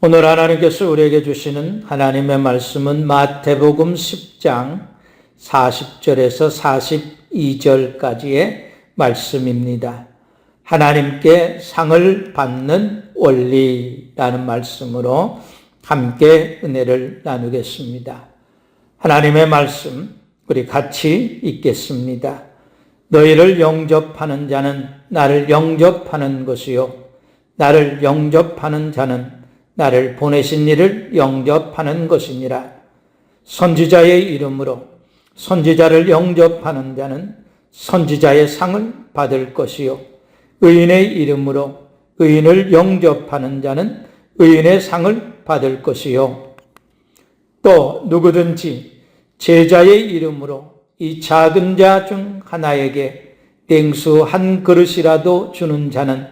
오늘 하나님께서 우리에게 주시는 하나님의 말씀은 마태복음 10장 40절에서 42절까지의 말씀입니다. 하나님께 상을 받는 원리라는 말씀으로 함께 은혜를 나누겠습니다. 하나님의 말씀 우리 같이 읽겠습니다. 너희를 영접하는 자는 나를 영접하는 것이요 나를 영접하는 자는 나를 보내신 이를 영접하는 것이니라. 선지자의 이름으로 선지자를 영접하는 자는 선지자의 상을 받을 것이요 의인의 이름으로 의인을 영접하는 자는 의인의 상을 받을 것이요 또 누구든지 제자의 이름으로 이 작은 자 중 하나에게 냉수 한 그릇이라도 주는 자는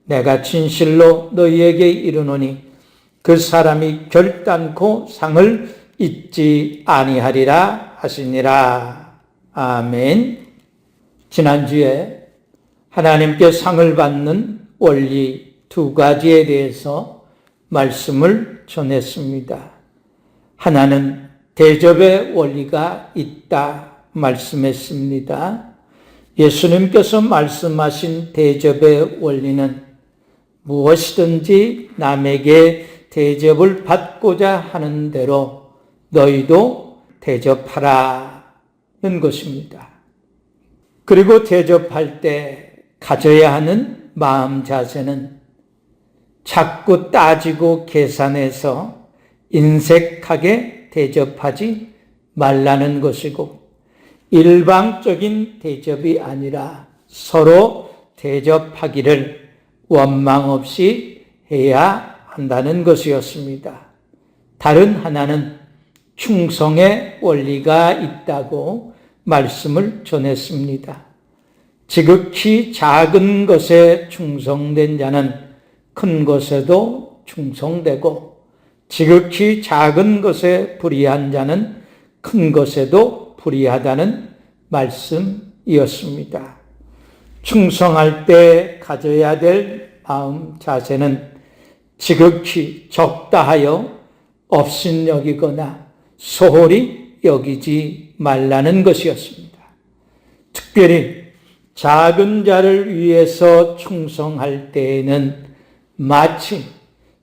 내가 진실로 너희에게 이르노니 그 사람이 결단코 상을 잊지 아니하리라 하시니라. 아멘. 지난주에 하나님께 상을 받는 원리 두 가지에 대해서 말씀을 전했습니다. 하나는 대접의 원리가 있다 말씀했습니다. 예수님께서 말씀하신 대접의 원리는 무엇이든지 남에게 대접을 받고자 하는 대로 너희도 대접하라는 것입니다. 그리고 대접할 때 가져야 하는 마음 자세는 자꾸 따지고 계산해서 인색하게 대접하지 말라는 것이고 일방적인 대접이 아니라 서로 대접하기를 원망 없이 해야 한다는 것이었습니다. 다른 하나는 충성의 원리가 있다고 말씀을 전했습니다. 지극히 작은 것에 충성된 자는 큰 것에도 충성되고 지극히 작은 것에 불의한 자는 큰 것에도 불의하다는 말씀이었습니다. 충성할 때 가져야 될 마음 자세는 지극히 적다 하여 업신여기거나 소홀히 여기지 말라는 것이었습니다. 특별히 작은 자를 위해서 충성할 때에는 마치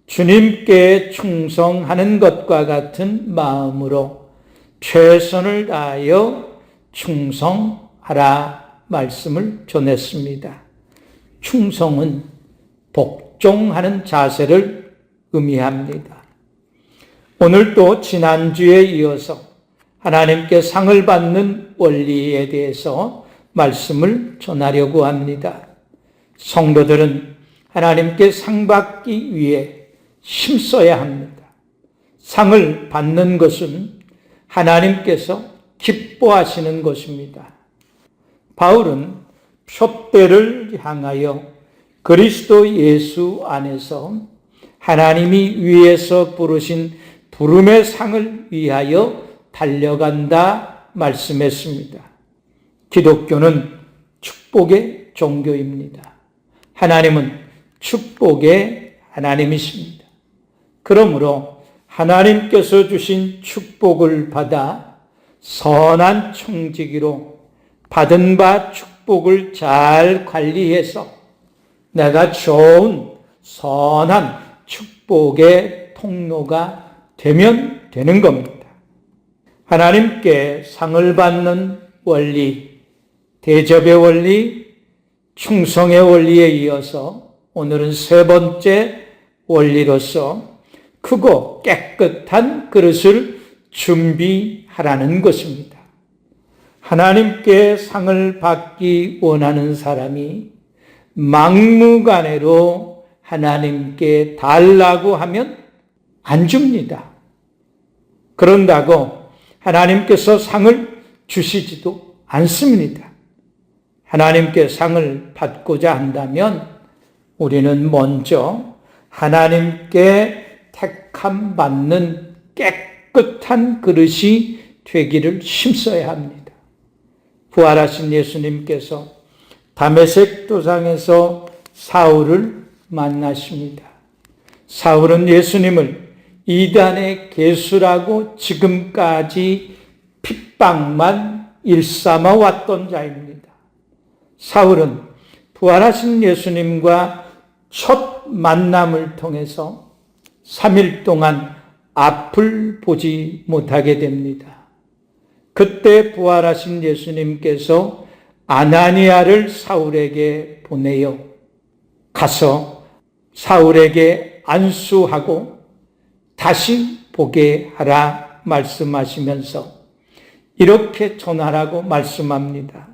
주님께 충성하는 것과 같은 마음으로 최선을 다하여 충성하라 말씀을 전했습니다. 충성은 복종하는 자세를 의미합니다. 오늘도 지난주에 이어서 하나님께 상을 받는 원리에 대해서 말씀을 전하려고 합니다. 성도들은 하나님께 상 받기 위해 힘써야 합니다. 상을 받는 것은 하나님께서 기뻐하시는 것입니다. 바울은 표대를 향하여 그리스도 예수 안에서 하나님이 위에서 부르신 부름의 상을 위하여 달려간다 말씀했습니다. 기독교는 축복의 종교입니다. 하나님은 축복의 하나님이십니다. 그러므로 하나님께서 주신 축복을 받아 선한 청지기로 받은 바 축복을 잘 관리해서 내가 좋은 선한 축복의 통로가 되면 되는 겁니다. 하나님께 상을 받는 원리, 대접의 원리, 충성의 원리에 이어서 오늘은 세 번째 원리로서 크고 깨끗한 그릇을 준비하라는 것입니다. 하나님께 상을 받기 원하는 사람이 막무가내로 하나님께 달라고 하면 안 줍니다. 그런다고 하나님께서 상을 주시지도 않습니다. 하나님께 상을 받고자 한다면 우리는 먼저 하나님께 택함 받는 깨끗한 그릇이 되기를 힘써야 합니다. 부활하신 예수님께서 다메섹 도상에서 사울을 만나십니다. 사울은 예수님을 이단의 개수라고 지금까지 핍박만 일삼아 왔던 자입니다. 사울은 부활하신 예수님과 첫 만남을 통해서 3일 동안 앞을 보지 못하게 됩니다. 그때 부활하신 예수님께서 아나니아를 사울에게 보내요. 가서 사울에게 안수하고 다시 보게 하라 말씀하시면서 이렇게 전하라고 말씀합니다.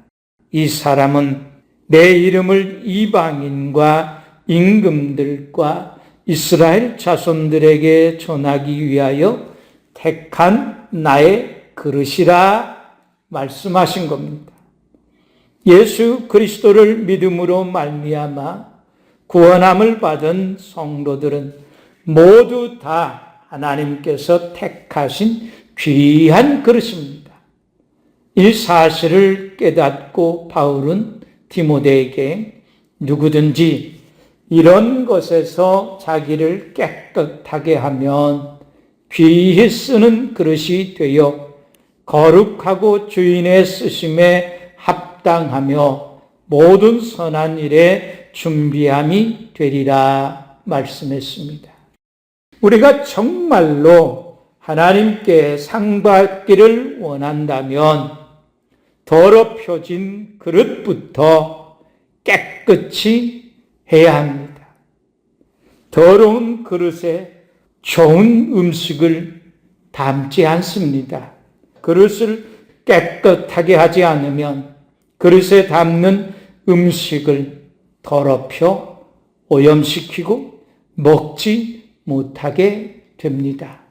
이 사람은 내 이름을 이방인과 임금들과 이스라엘 자손들에게 전하기 위하여 택한 나의 그릇이라 말씀하신 겁니다. 예수 그리스도를 믿음으로 말미암아 구원함을 받은 성도들은 모두 다 하나님께서 택하신 귀한 그릇입니다. 이 사실을 깨닫고 바울은 디모데에게 누구든지 이런 것에서 자기를 깨끗하게 하면 귀히 쓰는 그릇이 되어 거룩하고 주인의 쓰심에 합당하며 모든 선한 일에 준비함이 되리라 말씀했습니다. 우리가 정말로 하나님께 상 받기를 원한다면 더럽혀진 그릇부터 깨끗이 해야 합니다. 더러운 그릇에 좋은 음식을 담지 않습니다. 그릇을 깨끗하게 하지 않으면 그릇에 담는 음식을 더럽혀 오염시키고 먹지 못하게 됩니다.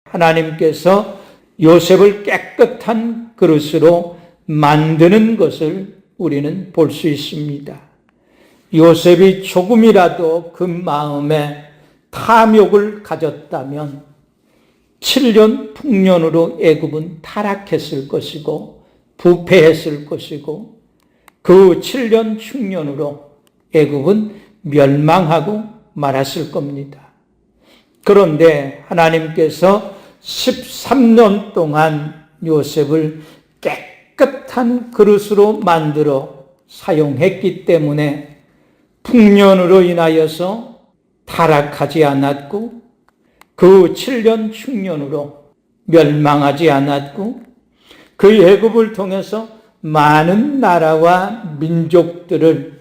하나님께서 요셉을 깨끗한 그릇으로 만드는 것을 우리는 볼 수 있습니다. 요셉이 조금이라도 그 마음에 탐욕을 가졌다면 7년 풍년으로 애굽은 타락했을 것이고 부패했을 것이고 그 7년 충년으로 애굽은 멸망하고 말았을 겁니다. 그런데 하나님께서 13년 동안 요셉을 깨끗한 그릇으로 만들어 사용했기 때문에 풍년으로 인하여서 타락하지 않았고 그 7년 충년으로 멸망하지 않았고 그 애굽을 통해서 많은 나라와 민족들을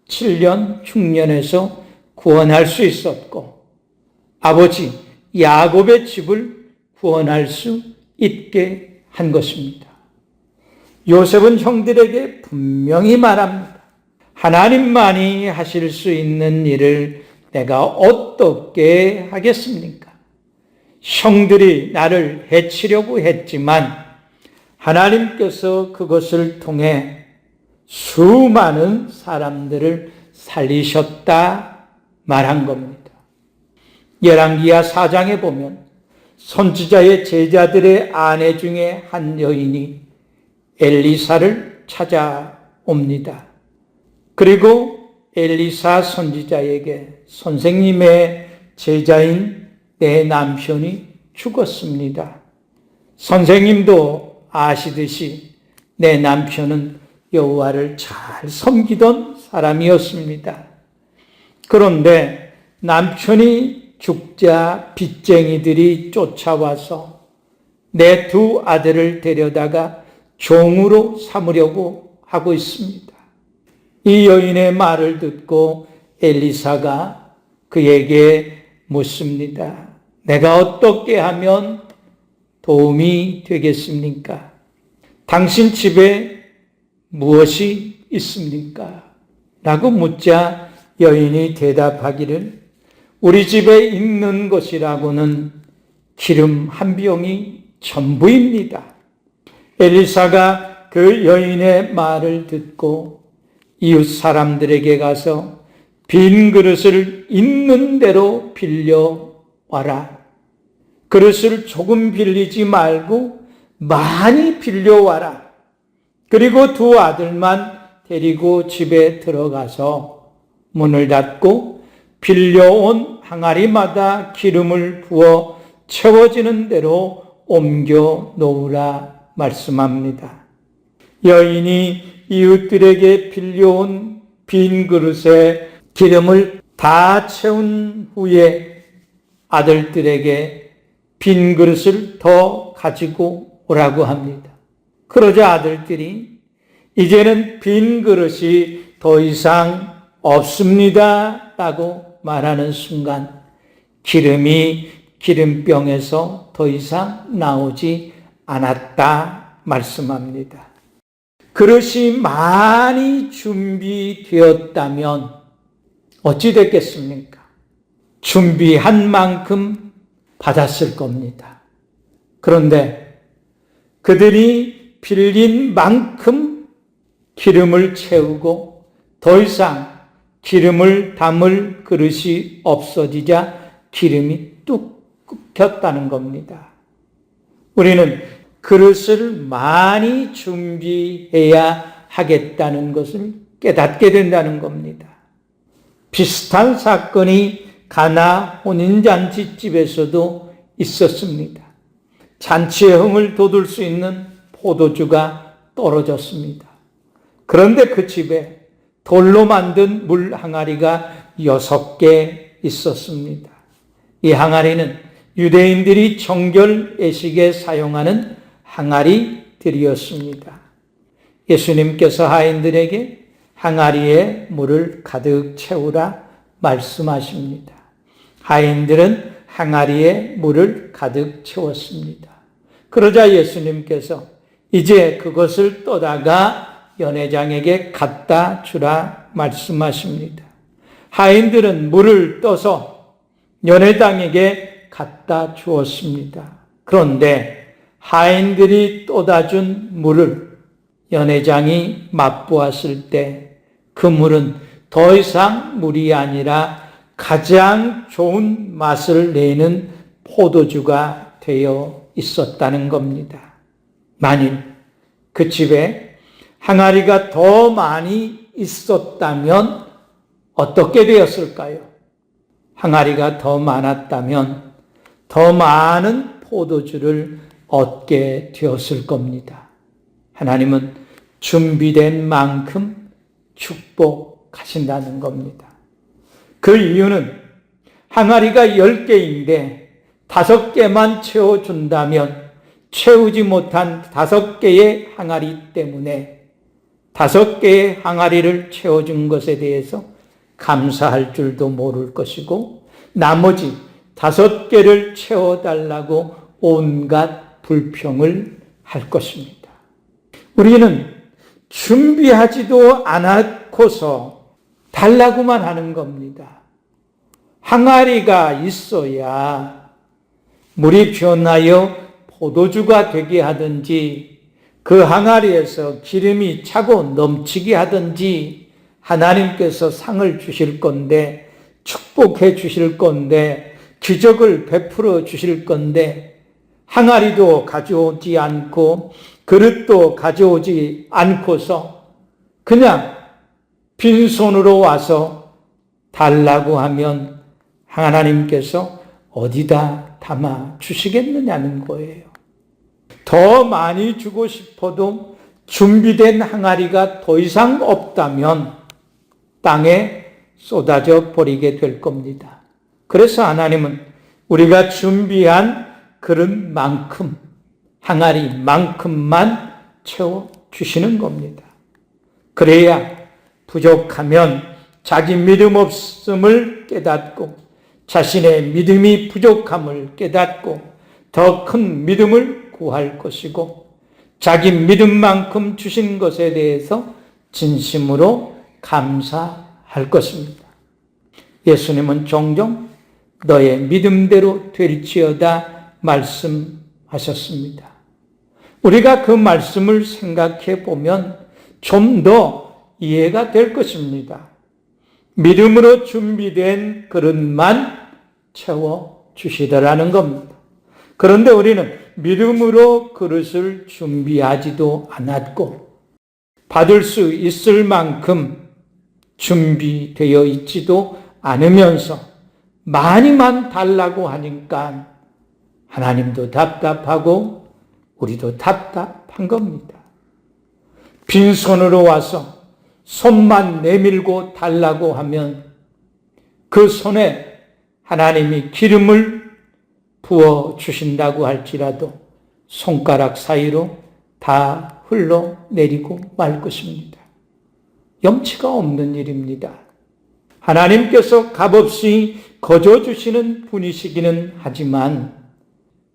7년 충년에서 구원할 수 있었고 아버지 야곱의 집을 구원할 수 있게 한 것입니다. 요셉은 형들에게 분명히 말합니다. 하나님만이 하실 수 있는 일을 내가 어떻게 하겠습니까? 형들이 나를 해치려고 했지만 하나님께서 그것을 통해 수많은 사람들을 살리셨다 말한 겁니다. 열왕기하 4장에 보면 선지자의 제자들의 아내 중에 한 여인이 엘리사를 찾아옵니다. 그리고 엘리사 선지자에게 선생님의 제자인 내 남편이 죽었습니다. 선생님도 아시듯이 내 남편은 여호와를 잘 섬기던 사람이었습니다. 그런데 남편이 죽자 빚쟁이들이 쫓아와서 내 두 아들을 데려다가 종으로 삼으려고 하고 있습니다. 이 여인의 말을 듣고 엘리사가 그에게 묻습니다. 내가 어떻게 하면 도움이 되겠습니까? 당신 집에 무엇이 있습니까? 라고 묻자 여인이 대답하기를 우리 집에 있는 것이라고는 기름 한 병이 전부입니다. 엘리사가 그 여인의 말을 듣고 이웃 사람들에게 가서 빈 그릇을 있는 대로 빌려와라. 그릇을 조금 빌리지 말고 많이 빌려와라. 그리고 두 아들만 데리고 집에 들어가서 문을 닫고 빌려온 항아리마다 기름을 부어 채워지는 대로 옮겨 놓으라 말씀합니다. 여인이 이웃들에게 빌려온 빈 그릇에 기름을 다 채운 후에 아들들에게 빈 그릇을 더 가지고 오라고 합니다. 그러자 아들들이 이제는 빈 그릇이 더 이상 없습니다 라고 말하는 순간 기름이 기름병에서 더 이상 나오지 않았다 말씀합니다. 그릇이 많이 준비되었다면 어찌 됐겠습니까? 준비한 만큼 받았을 겁니다. 그런데 그들이 빌린 만큼 기름을 채우고 더 이상 기름을 담을 그릇이 없어지자 기름이 뚝 끊겼다는 겁니다. 우리는 그릇을 많이 준비해야 하겠다는 것을 깨닫게 된다는 겁니다. 비슷한 사건이 가나 혼인잔치집에서도 있었습니다. 잔치의 흥을 돋울 수 있는 포도주가 떨어졌습니다. 그런데 그 집에 돌로 만든 물 항아리가 6개 있었습니다. 이 항아리는 유대인들이 정결 예식에 사용하는 항아리들이었습니다. 예수님께서 하인들에게 항아리에 물을 가득 채우라 말씀하십니다. 하인들은 항아리에 물을 가득 채웠습니다. 그러자 예수님께서 이제 그것을 떠다가 연회장에게 갖다 주라 말씀하십니다. 하인들은 물을 떠서 연회장에게 갖다 주었습니다. 그런데 하인들이 떠다 준 물을 연회장이 맛보았을 때 그 물은 더 이상 물이 아니라 가장 좋은 맛을 내는 포도주가 되어 있었다는 겁니다. 만일 그 집에 항아리가 더 많이 있었다면 어떻게 되었을까요? 항아리가 더 많았다면 더 많은 포도주를 얻게 되었을 겁니다. 하나님은 준비된 만큼 축복하신다는 겁니다. 그 이유는 항아리가 10개인데 5개만 채워준다면 채우지 못한 5개의 항아리 때문에 5개의 항아리를 채워준 것에 대해서 감사할 줄도 모를 것이고 나머지 5개를 채워달라고 온갖 불평을 할 것입니다. 우리는 준비하지도 않고서 달라고만 하는 겁니다. 항아리가 있어야 물이 변하여 포도주가 되게 하든지 그 항아리에서 기름이 차고 넘치게 하든지 하나님께서 상을 주실 건데 축복해 주실 건데 기적을 베풀어 주실 건데 항아리도 가져오지 않고 그릇도 가져오지 않고서 그냥 빈손으로 와서 달라고 하면 하나님께서 어디다 담아 주시겠느냐는 거예요. 더 많이 주고 싶어도 준비된 항아리가 더 이상 없다면 땅에 쏟아져 버리게 될 겁니다. 그래서 하나님은 우리가 준비한 그릇만큼 항아리만큼만 채워주시는 겁니다. 그래야 부족하면 자기 믿음 없음을 깨닫고 자신의 믿음이 부족함을 깨닫고 더 큰 믿음을 구할 것이고 자기 믿음만큼 주신 것에 대해서 진심으로 감사할 것입니다. 예수님은 종종 너의 믿음대로 될지어다 말씀하셨습니다. 우리가 그 말씀을 생각해 보면 좀 더 이해가 될 것입니다. 믿음으로 준비된 그릇만 채워주시더라는 겁니다. 그런데 우리는 믿음으로 그릇을 준비하지도 않았고 받을 수 있을 만큼 준비되어 있지도 않으면서 많이만 달라고 하니까 하나님도 답답하고 우리도 답답한 겁니다. 빈손으로 와서 손만 내밀고 달라고 하면 그 손에 하나님이 기름을 부어 주신다고 할지라도 손가락 사이로 다 흘러내리고 말 것입니다. 염치가 없는 일입니다. 하나님께서 값없이 거저 주시는 분이시기는 하지만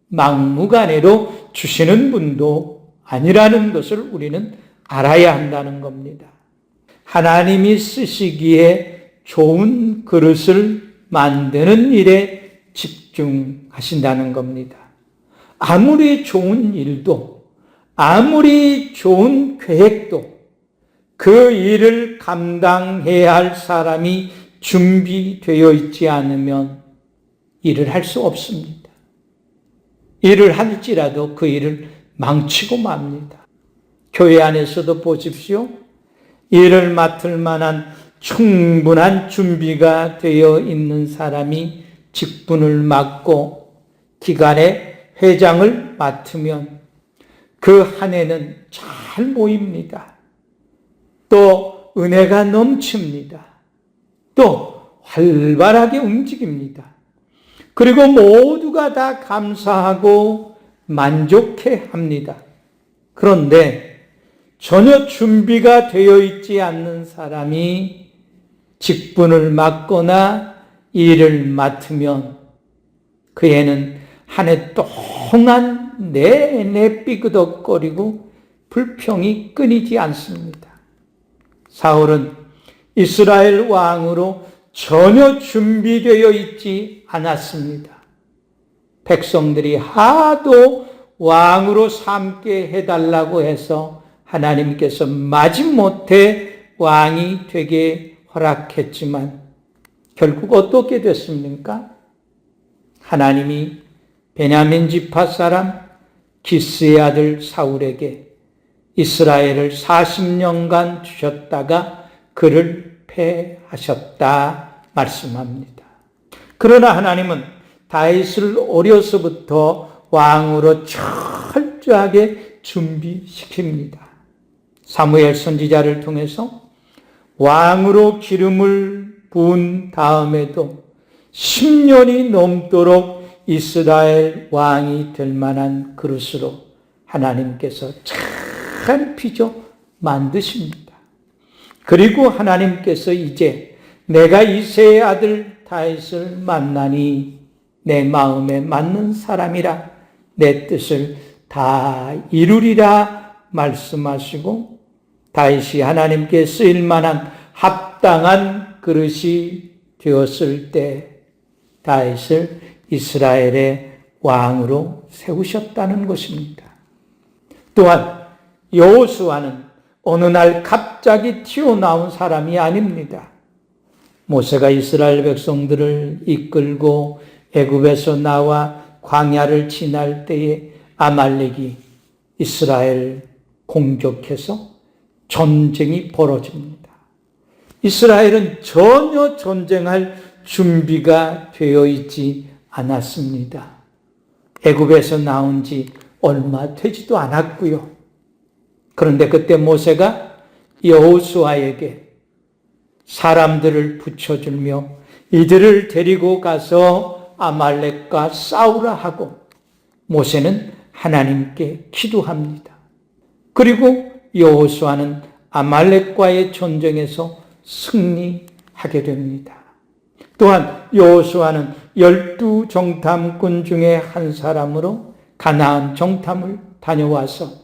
막무가내로 주시는 분도 아니라는 것을 우리는 알아야 한다는 겁니다. 하나님이 쓰시기에 좋은 그릇을 만드는 일에 집중하신다는 겁니다. 아무리 좋은 일도, 아무리 좋은 계획도 그 일을 감당해야 할 사람이 준비되어 있지 않으면 일을 할 수 없습니다. 일을 할지라도 그 일을 망치고 맙니다. 교회 안에서도 보십시오. 일을 맡을 만한 충분한 준비가 되어 있는 사람이 직분을 맡고 기간에 회장을 맡으면 그 한 해는 잘 모입니다. 또 은혜가 넘칩니다. 또 활발하게 움직입니다. 그리고 모두가 다 감사하고 만족해 합니다. 그런데 전혀 준비가 되어 있지 않는 사람이 직분을 맡거나 일을 맡으면 그 애는 한 해 동안 내내 삐그덕거리고 불평이 끊이지 않습니다. 사울은 이스라엘 왕으로 전혀 준비되어 있지 않았습니다. 백성들이 하도 왕으로 삼게 해달라고 해서 하나님께서 마지못해 왕이 되게 허락했지만 결국 어떻게 됐습니까? 하나님이 베냐민 지파 사람 기스의 아들 사울에게 이스라엘을 40년간 주셨다가 그를 패하셨다 말씀합니다. 그러나 하나님은 다윗을 어려서부터 왕으로 철저하게 준비시킵니다. 사무엘 선지자를 통해서 왕으로 기름을 부은 다음에도 10년이 넘도록 이스라엘 왕이 될 만한 그릇으로 하나님께서 잘 빚어 만드십니다. 그리고 하나님께서 이제 내가 이새의 아들 다윗을 만나니 내 마음에 맞는 사람이라 내 뜻을 다 이루리라 말씀하시고 다윗이 하나님께 쓰일 만한 합당한 그릇이 되었을 때 다윗을 이스라엘의 왕으로 세우셨다는 것입니다. 또한 여호수아는 어느 날 갑자기 튀어나온 사람이 아닙니다. 모세가 이스라엘 백성들을 이끌고 애굽에서 나와 광야를 지날 때에 아말렉이 이스라엘 공격해서 전쟁이 벌어집니다. 이스라엘은 전혀 전쟁할 준비가 되어 있지 않았습니다. 애굽에서 나온 지 얼마 되지도 않았고요. 그런데 그때 모세가 여호수아에게 사람들을 붙여주며 이들을 데리고 가서 아말렉과 싸우라 하고 모세는 하나님께 기도합니다. 그리고 여호수아는 아말렉과의 전쟁에서 승리하게 됩니다. 또한 여호수아는 12정탐꾼 중에 한 사람으로 가나안 정탐을 다녀와서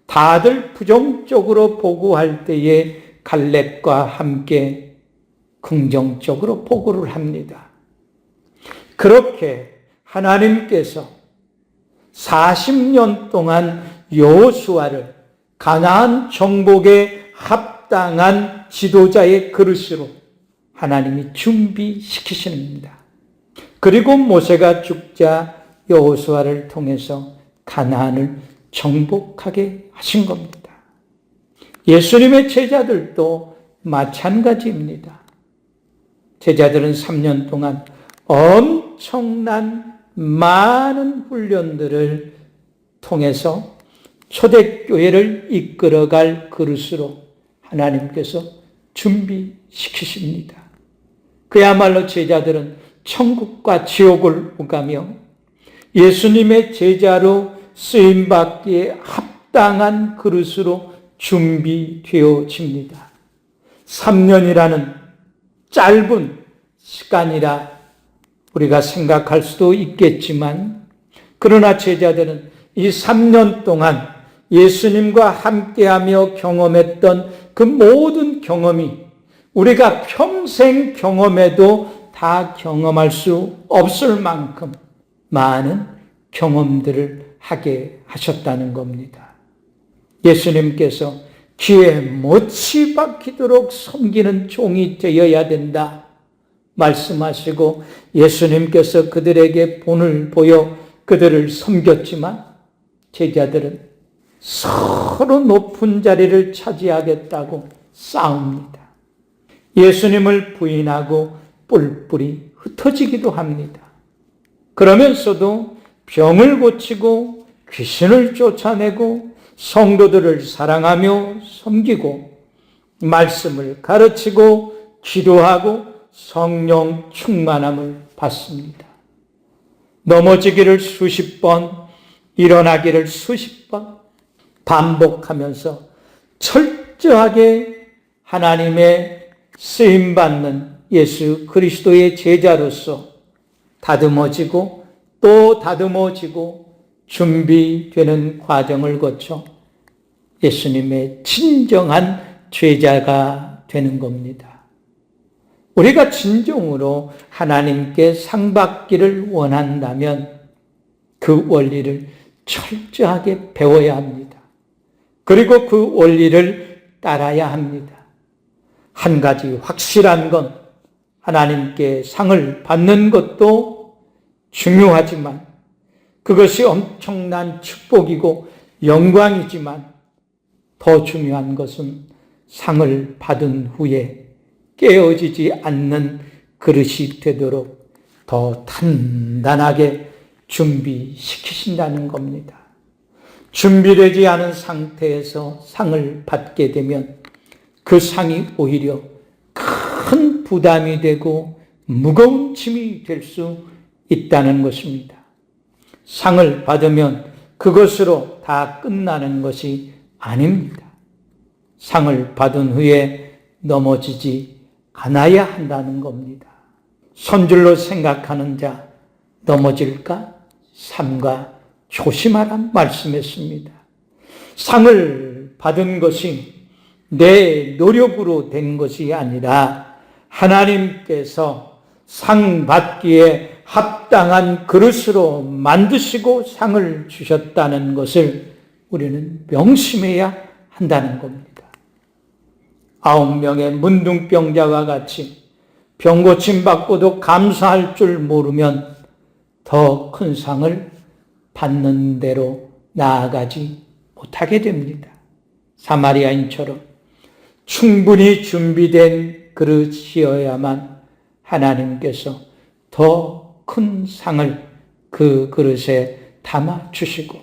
다들 부정적으로 보고할 때에 갈렙과 함께 긍정적으로 보고를 합니다. 그렇게 하나님께서 40년 동안 여호수아를 가나안 정복에 합당한 지도자의 그릇으로 하나님이 준비시키십니다. 그리고 모세가 죽자 여호수아를 통해서 가나안을 정복하게 하신 겁니다. 예수님의 제자들도 마찬가지입니다. 제자들은 3년 동안 엄청난 많은 훈련들을 통해서 초대교회를 이끌어갈 그릇으로 하나님께서 준비시키십니다. 그야말로 제자들은 천국과 지옥을 오가며 예수님의 제자로 쓰임받기에 합당한 그릇으로 준비되어집니다. 3년이라는 짧은 시간이라 우리가 생각할 수도 있겠지만, 그러나 제자들은 이 3년 동안 예수님과 함께하며 경험했던 그 모든 경험이 우리가 평생 경험해도 다 경험할 수 없을 만큼 많은 경험들을 하게 하셨다는 겁니다. 예수님께서 귀에 못이 박히도록 섬기는 종이 되어야 된다 말씀하시고, 예수님께서 그들에게 본을 보여 그들을 섬겼지만 제자들은 서로 높은 자리를 차지하겠다고 싸웁니다. 예수님을 부인하고 뿔뿔이 흩어지기도 합니다. 그러면서도 병을 고치고 귀신을 쫓아내고 성도들을 사랑하며 섬기고 말씀을 가르치고 기도하고 성령 충만함을 받습니다. 넘어지기를 수십 번, 일어나기를 수십 번 반복하면서 철저하게 하나님의 쓰임받는 예수 그리스도의 제자로서 다듬어지고 또 다듬어지고 준비되는 과정을 거쳐 예수님의 진정한 제자가 되는 겁니다. 우리가 진정으로 하나님께 상받기를 원한다면 그 원리를 철저하게 배워야 합니다. 그리고 그 원리를 따라야 합니다. 한 가지 확실한 건 하나님께 상을 받는 것도 중요하지만, 그것이 엄청난 축복이고 영광이지만 더 중요한 것은 상을 받은 후에 깨어지지 않는 그릇이 되도록 더 단단하게 준비시키신다는 겁니다. 준비되지 않은 상태에서 상을 받게 되면 그 상이 오히려 큰 부담이 되고 무거운 짐이 될 수 있다는 것입니다. 상을 받으면 그것으로 다 끝나는 것이 아닙니다. 상을 받은 후에 넘어지지 않아야 한다는 겁니다. 선줄로 생각하는 자 넘어질까 삼가 조심하란 말씀했습니다. 상을 받은 것이 내 노력으로 된 것이 아니라 하나님께서 상 받기에 합당한 그릇으로 만드시고 상을 주셨다는 것을 우리는 명심해야 한다는 겁니다. 9명의 문둥병자와 같이 병고침 받고도 감사할 줄 모르면 더 큰 상을 받는 대로 나아가지 못하게 됩니다. 사마리아인처럼 충분히 준비된 그릇이어야만 하나님께서 더 큰 상을 그 그릇에 담아주시고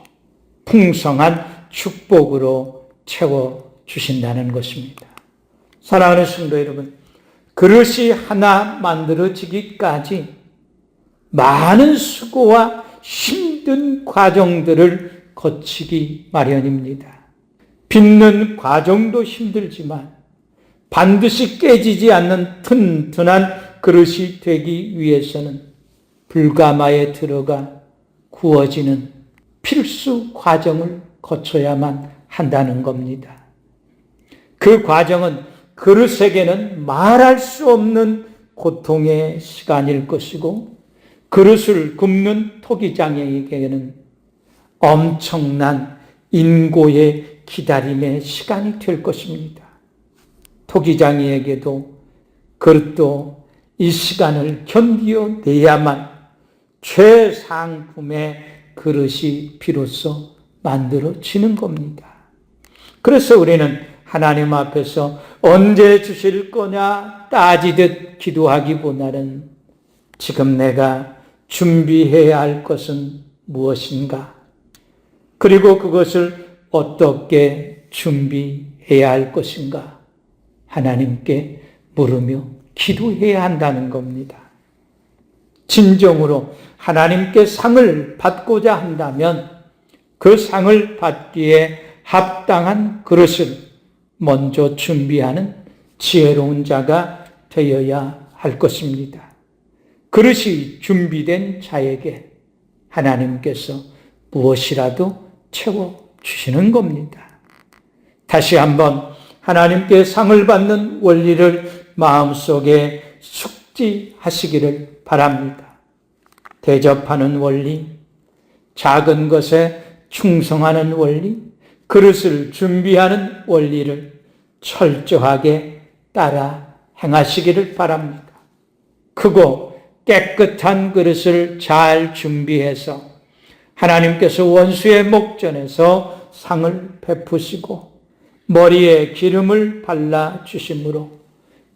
풍성한 축복으로 채워주신다는 것입니다. 사랑하는 성도 여러분, 그릇이 하나 만들어지기까지 많은 수고와 힘든 과정들을 거치기 마련입니다. 빚는 과정도 힘들지만 반드시 깨지지 않는 튼튼한 그릇이 되기 위해서는 불가마에 들어가 구워지는 필수 과정을 거쳐야만 한다는 겁니다. 그 과정은 그릇에게는 말할 수 없는 고통의 시간일 것이고, 그릇을 굽는 토기장에게는 엄청난 인고의 기다림의 시간이 될 것입니다. 토기장이에게도 그릇도 이 시간을 견디어내야만 최상품의 그릇이 비로소 만들어지는 겁니다. 그래서 우리는 하나님 앞에서 언제 주실 거냐 따지듯 기도하기보다는 지금 내가 준비해야 할 것은 무엇인가? 그리고 그것을 어떻게 준비해야 할 것인가? 하나님께 물으며 기도해야 한다는 겁니다. 진정으로 하나님께 상을 받고자 한다면 그 상을 받기에 합당한 그릇을 먼저 준비하는 지혜로운 자가 되어야 할 것입니다. 그릇이 준비된 자에게 하나님께서 무엇이라도 채워주시는 겁니다. 다시 한번 하나님께 상을 받는 원리를 마음속에 숙지하시기를 바랍니다. 대접하는 원리, 작은 것에 충성하는 원리, 그릇을 준비하는 원리를 철저하게 따라 행하시기를 바랍니다. 크고 깨끗한 그릇을 잘 준비해서 하나님께서 원수의 목전에서 상을 베푸시고 머리에 기름을 발라주심으로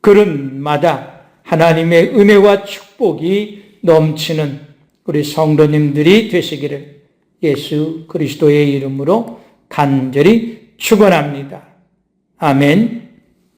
그릇마다 하나님의 은혜와 축복이 넘치는 우리 성도님들이 되시기를 예수 그리스도의 이름으로 간절히 축원합니다. 아멘.